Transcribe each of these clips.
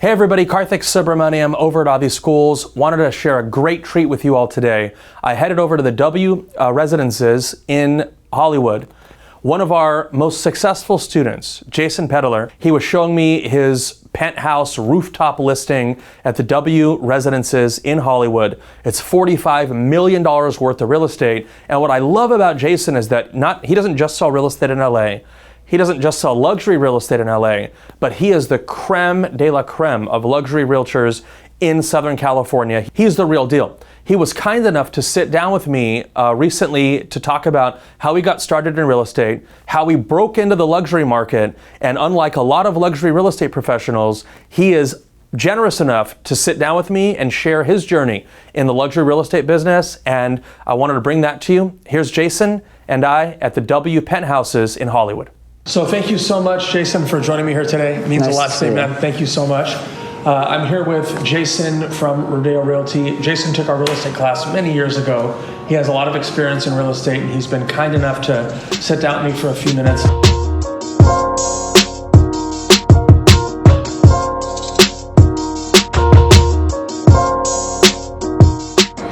Hey everybody, Kartik Subramaniam over at ADHI Schools. Wanted to share a great treat with you all today. I headed over to the W residences in Hollywood. One of our most successful students, Jason Peteler, he was showing me his penthouse rooftop listing at the W residences in Hollywood. It's $45 million worth of real estate. And what I love about Jason is that he doesn't just sell real estate in LA. He doesn't just sell luxury real estate in LA, but he is the creme de la creme of luxury realtors in Southern California. He's the real deal. He was kind enough to sit down with me recently to talk about how he got started in real estate, how he broke into the luxury market, and unlike a lot of luxury real estate professionals, he is generous enough to sit down with me and share his journey in the luxury real estate business, and I wanted to bring that to you. Here's Jason and I at the W penthouses in Hollywood. So thank you so much, Jason, for joining me here today. It means a lot to me, man. Thank you so much. I'm here with Jason from Rodeo Realty. Jason took our real estate class many years ago. He has a lot of experience in real estate, and he's been kind enough to sit down with me for a few minutes.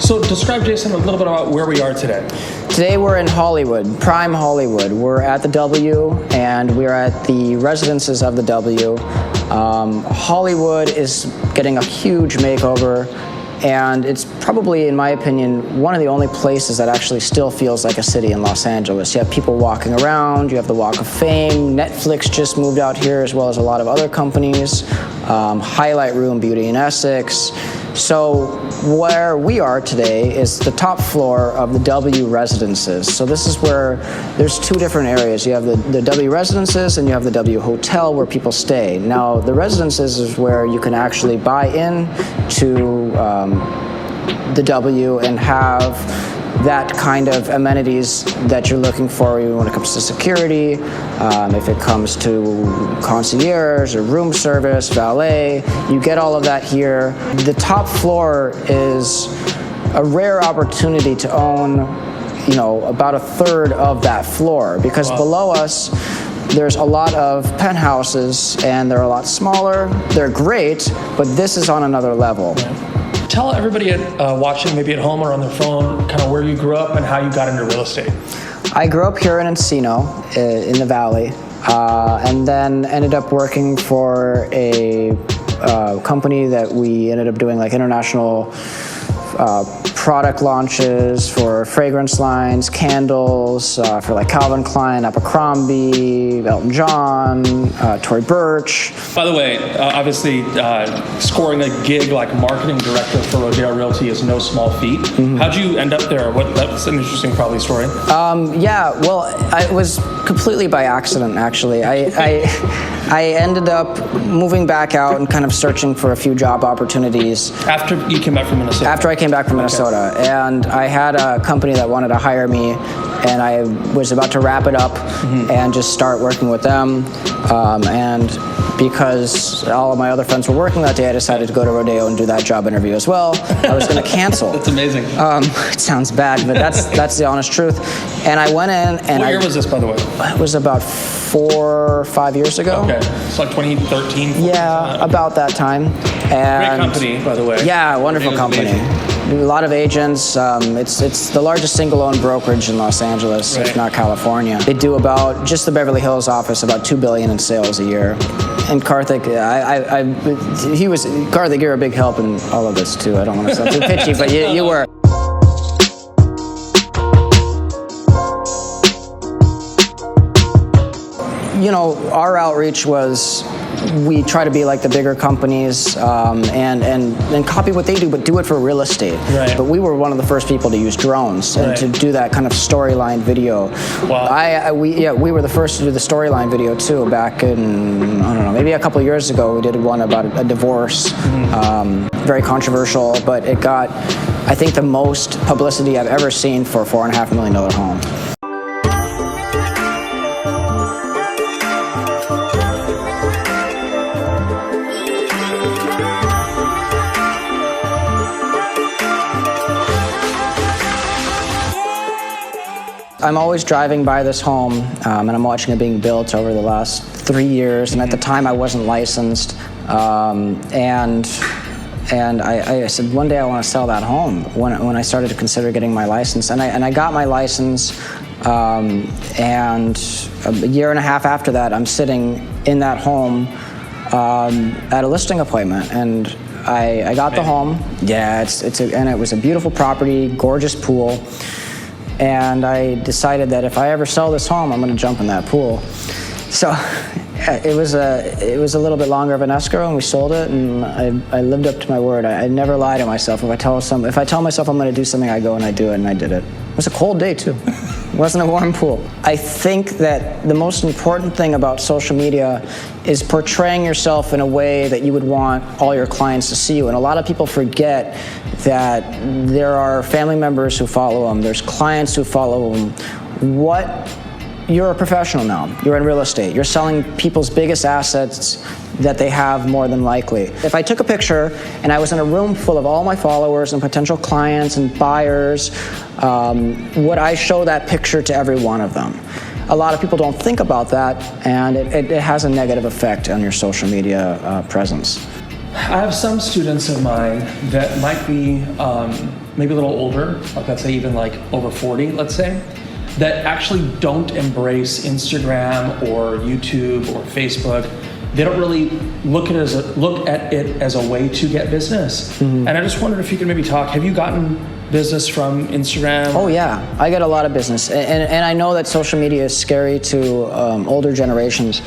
So describe, Jason, a little bit about where we are today. Today we're in Hollywood, prime Hollywood. We're at the W, and we're at the residences of the W. Hollywood is getting a huge makeover, and it's probably, in my opinion, one of the only places that actually still feels like a city in Los Angeles. You have people walking around, you have the Walk of Fame, Netflix just moved out here, as well as a lot of other companies, Highlight Room, Beauty in Essex. So where we are today is the top floor of the W residences. So this is where there's two different areas. You have the W residences and you have the W hotel where people stay. Now the residences is where you can actually buy in to the W and have that kind of amenities that you're looking for when it comes to security, if it comes to concierge or room service, valet, you get all of that here. The top floor is a rare opportunity to own, about a third of that floor, because below us, there's a lot of penthouses and they're a lot smaller. They're great, but this is on another level. Yeah. Tell everybody watching, maybe at home or on their phone, kind of where you grew up and how you got into real estate. I grew up here in Encino, in the Valley, and then ended up working for a company that we ended up doing like international product launches for fragrance lines, candles, for like Calvin Klein, Abercrombie, Elton John, Tory Burch. By the way, obviously scoring a gig like marketing director for Rodeo Realty is no small feat. Mm-hmm. How'd you end up there? That's an interesting probably story. Yeah, well, it was completely by accident actually. I ended up moving back out and kind of searching for a few job opportunities. After you came back from Minnesota? After I came back from Minnesota. And I had a company that wanted to hire me, and I was about to wrap it up and just start working with them. And because all of my other friends were working that day, I decided to go to Rodeo and do that job interview as well. I was going to cancel. That's amazing. It sounds bad, but that's the honest truth. And I went in and What year was this, by the way? It was about 4 or 5 years ago. Okay, it's like 2013. Yeah, about that time. And great company, by the way. Yeah, wonderful company. A lot of agents. It's the largest single-owned brokerage in Los Angeles, if not California. They do about, just the Beverly Hills office, about $2 billion in sales a year. And Kartik, Kartik, you're a big help in all of this too. I don't want to sound too pitchy, but you were. Our outreach was, we try to be like the bigger companies and copy what they do, but do it for real estate. Right. But we were one of the first people to use drones and to do that kind of storyline video. Wow. We were the first to do the storyline video too, back in, I don't know, maybe a couple of years ago. We did one about a divorce, very controversial, but it got, I think, the most publicity I've ever seen for a $4.5 million home. I'm always driving by this home, and I'm watching it being built over the last 3 years, and at the time I wasn't licensed. And I said, one day I want to sell that home when I started to consider getting my license. And I got my license, and a year and a half after that, I'm sitting in that home at a listing appointment. And I got the home. Yeah, and it was a beautiful property, gorgeous pool. And I decided that if I ever sell this home, I'm going to jump in that pool. So it was a little bit longer of an escrow, and we sold it, and I lived up to my word. I never lie to myself. If I tell myself I'm going to do something, I go and I do it, and I did it. It was a cold day too. It wasn't a warm pool. I think that the most important thing about social media is portraying yourself in a way that you would want all your clients to see you. And a lot of people forget that there are family members who follow them. There's clients who follow them. You're a professional now. You're in real estate. You're selling people's biggest assets that they have, more than likely. If I took a picture and I was in a room full of all my followers and potential clients and buyers, would I show that picture to every one of them? A lot of people don't think about that, and it has a negative effect on your social media presence. I have some students of mine that might be maybe a little older, like let's say even like over 40, let's say, that actually don't embrace Instagram or YouTube or Facebook. They don't really look at it as a way to get business. Mm-hmm. And I just wondered if you could maybe talk, have you gotten business from Instagram? Oh yeah, I get a lot of business. And I know that social media is scary to older generations,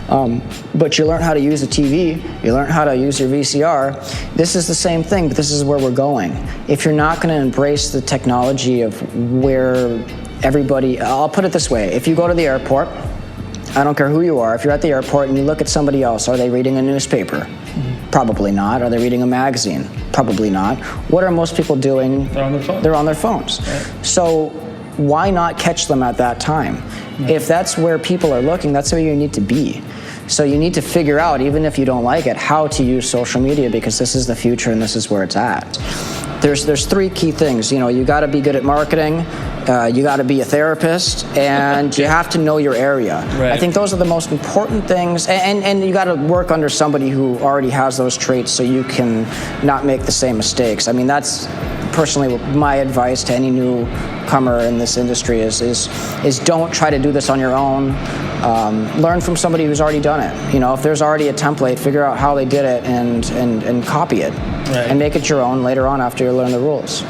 but you learn how to use a TV, you learn how to use your VCR. This is the same thing, but this is where we're going. If you're not gonna embrace the technology of where everybody, I'll put it this way, if you go to the airport, I don't care who you are, if you're at the airport and you look at somebody else, are they reading a newspaper? Mm-hmm. Probably not. Are they reading a magazine? Probably not. What are most people doing? They're on their phones. They're on their phones. Right. So why not catch them at that time? Mm-hmm. If that's where people are looking, that's where you need to be. So you need to figure out, even if you don't like it, how to use social media, because this is the future and this is where it's at. There's three key things. You got to be good at marketing, you got to be a therapist, and you have to know your area. Right. I think those are the most important things, and you got to work under somebody who already has those traits so you can not make the same mistakes. I mean, that's personally my advice to any newcomer in this industry is don't try to do this on your own. Learn from somebody who's already done it. If there's already a template, figure out how they did it and copy it. Right. And make it your own later on after you learn the rules.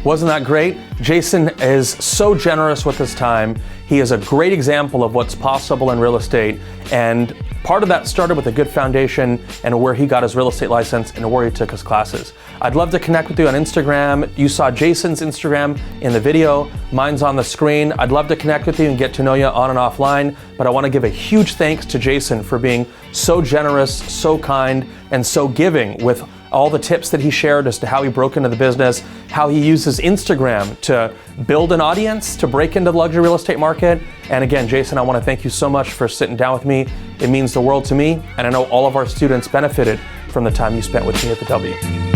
Wasn't that great? Jason is so generous with his time. He is a great example of what's possible in real estate, and part of that started with a good foundation and where he got his real estate license and where he took his classes. I'd love to connect with you on Instagram. You saw Jason's Instagram in the video. Mine's on the screen. I'd love to connect with you and get to know you on and offline, but I want to give a huge thanks to Jason for being so generous, so kind, and so giving with all the tips that he shared as to how he broke into the business, how he uses Instagram to build an audience, to break into the luxury real estate market. And again, Jason, I want to thank you so much for sitting down with me. It means the world to me, and I know all of our students benefited from the time you spent with me at the W.